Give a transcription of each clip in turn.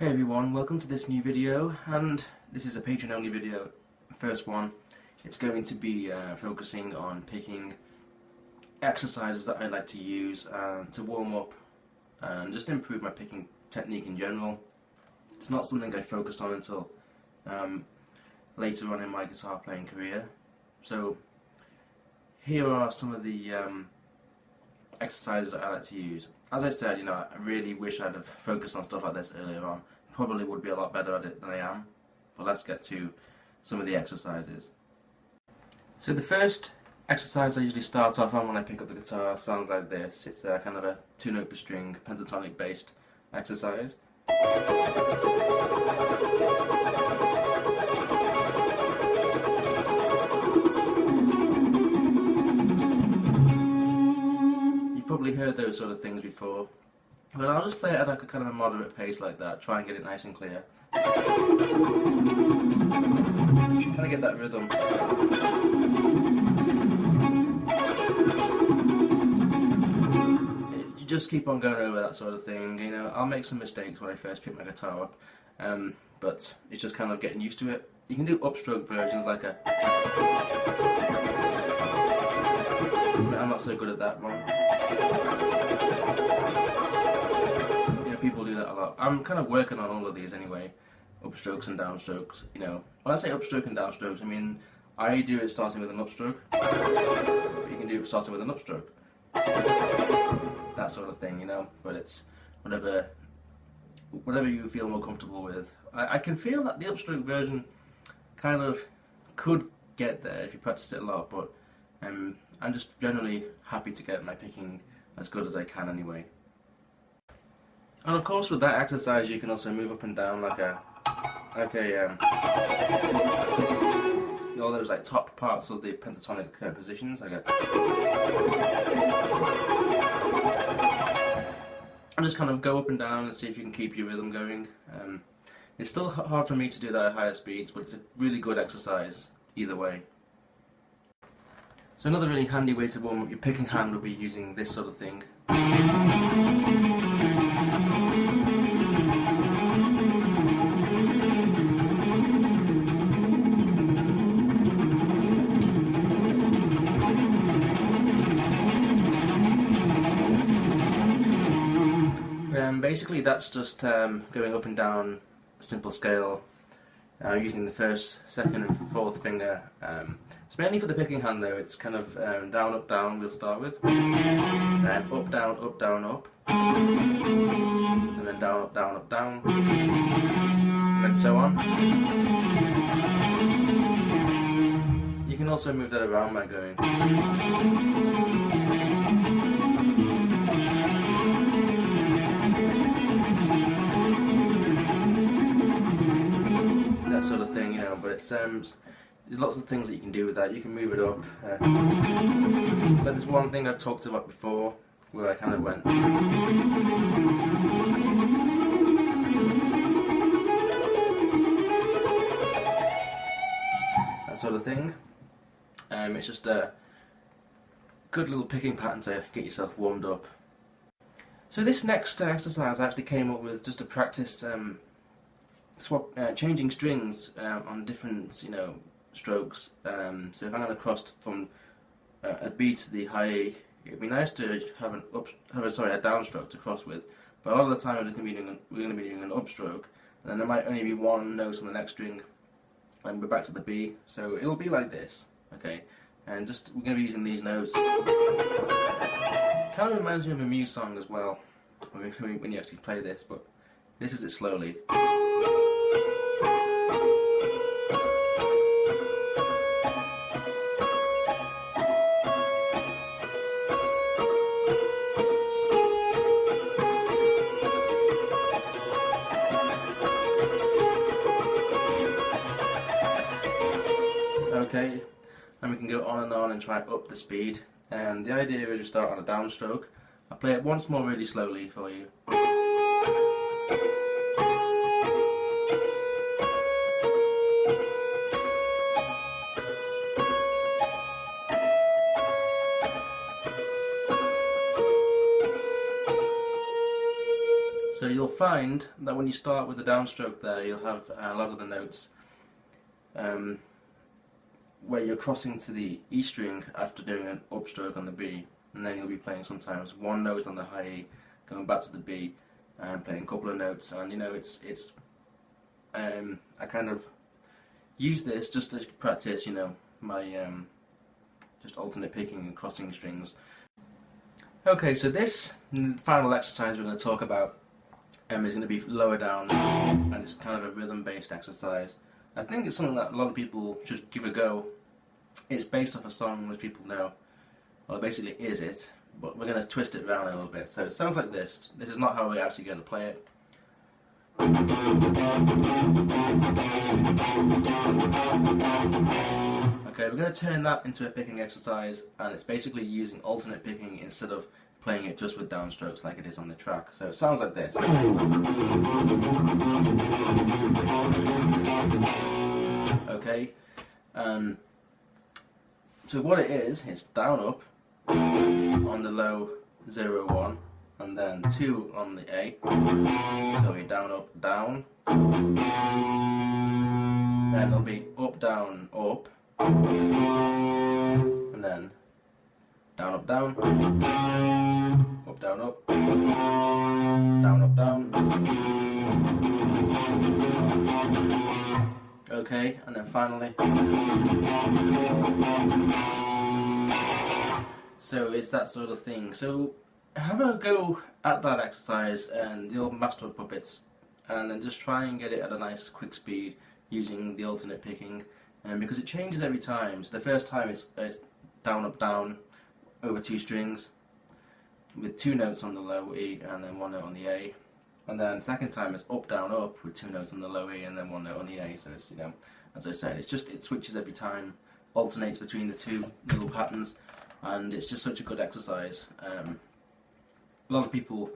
Hey everyone, welcome to this new video, and this is a Patreon only video, first one. It's going to be focusing on picking exercises that I like to use to warm up and just improve my picking technique in general. It's not something I focused on until later on in my guitar playing career. So here are some of the exercises that I like to use. As I said, I really wish I'd have focused on stuff like this earlier on. Probably would be a lot better at it than I am. But let's get to some of the exercises. So the first exercise I usually start off on when I pick up the guitar sounds like this. It's kind of a 2-note per string, pentatonic based exercise. Probably heard those sort of things before, but I'll just play it at like a kind of a moderate pace like that, try and get it nice and clear. Trying to get that rhythm. You just keep on going over that sort of thing. I'll make some mistakes when I first pick my guitar up, but it's just kind of getting used to it. You can do upstroke versions like a... I'm not so good at that one. People do that a lot. I'm kind of working on all of these anyway, upstrokes and downstrokes. When I say upstroke and downstrokes, I mean I do it starting with an upstroke. You can do it starting with an upstroke. That sort of thing, But it's whatever you feel more comfortable with. I can feel that the upstroke version kind of could get there if you practice it a lot, but I'm just generally happy to get my picking as good as I can anyway. And of course, with that exercise, you can also move up and down like all those like top parts of the pentatonic positions. And just kind of go up and down and see if you can keep your rhythm going. It's still hard for me to do that at higher speeds, but it's a really good exercise either way. So another really handy way to warm up your picking hand would be using this sort of thing. Basically that's just going up and down a simple scale using the first, second and fourth finger. It's mainly for the picking hand though. It's kind of down, up, down we'll start with, and up, down, up, down, up, and then down, up, down, up, down, and then so on. You can also move that around by going that sort of thing, but it's there's lots of things that you can do with that. You can move it up. But there's one thing I've talked about before where I kind of went that sort of thing. It's just a good little picking pattern to get yourself warmed up. So this next exercise I actually came up with just to practice changing strings on different strokes. So if I'm going to cross from a B to the high E, it'd be nice to have a downstroke to cross with. But a lot of the time we're going to be doing an upstroke, and then there might only be one note on the next string, and we're back to the B. So it'll be like this, okay? And we're going to be using these notes. Kind of reminds me of a Muse song as well, when you actually play this. But this is it slowly. Okay, and we can go on and try and up the speed. And the idea is we start on a downstroke. I'll play it once more really slowly for you. So you'll find that when you start with the downstroke there, you'll have a lot of the notes where you're crossing to the E string after doing an upstroke on the B, and then you'll be playing sometimes one note on the high E, going back to the B, and playing a couple of notes. And you know, I kind of use this just to practice, you know, my just alternate picking and crossing strings. Okay, so this final exercise we're going to talk about is going to be lower down, and it's kind of a rhythm-based exercise. I think it's something that a lot of people should give a go. It's based off a song which people know. Well, it basically is it, but we're going to twist it around a little bit. So it sounds like this. This is not how we're actually going to play it. Okay, we're going to turn that into a picking exercise, and it's basically using alternate picking instead of playing it just with downstrokes like it is on the track. So it sounds like this. Okay, so what it is, it's down up on the low 0 1, and then 2 on the A. So we down up down, then it'll be up down up, and then down up down, up down up, down up down. Okay, and then finally. So it's that sort of thing. So have a go at that exercise and the old Master of Puppets, and then just try and get it at a nice quick speed using the alternate picking, because it changes every time. So the first time it's down up down over 2 strings with 2 notes on the low E and then 1 note on the A, and then second time it's up down up with 2 notes on the low E and then 1 note on the A. So it's, you know, as I said, it switches every time, alternates between the 2 little patterns, and it's just such a good exercise. A lot of people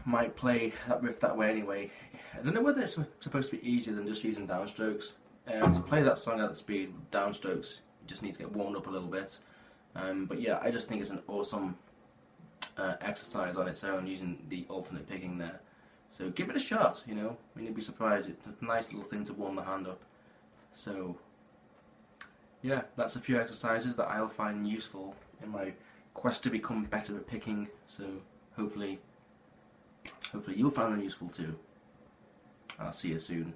might play that riff that way anyway. I don't know whether it's supposed to be easier than just using downstrokes. To play that song at the speed with downstrokes, you just need to get warmed up a little bit. But yeah, I just think it's an awesome exercise on its own, using the alternate picking there. So give it a shot, you know, I mean, you'd be surprised. It's a nice little thing to warm the hand up. So yeah, that's a few exercises that I'll find useful in my quest to become better at picking. So hopefully you'll find them useful too. I'll see you soon.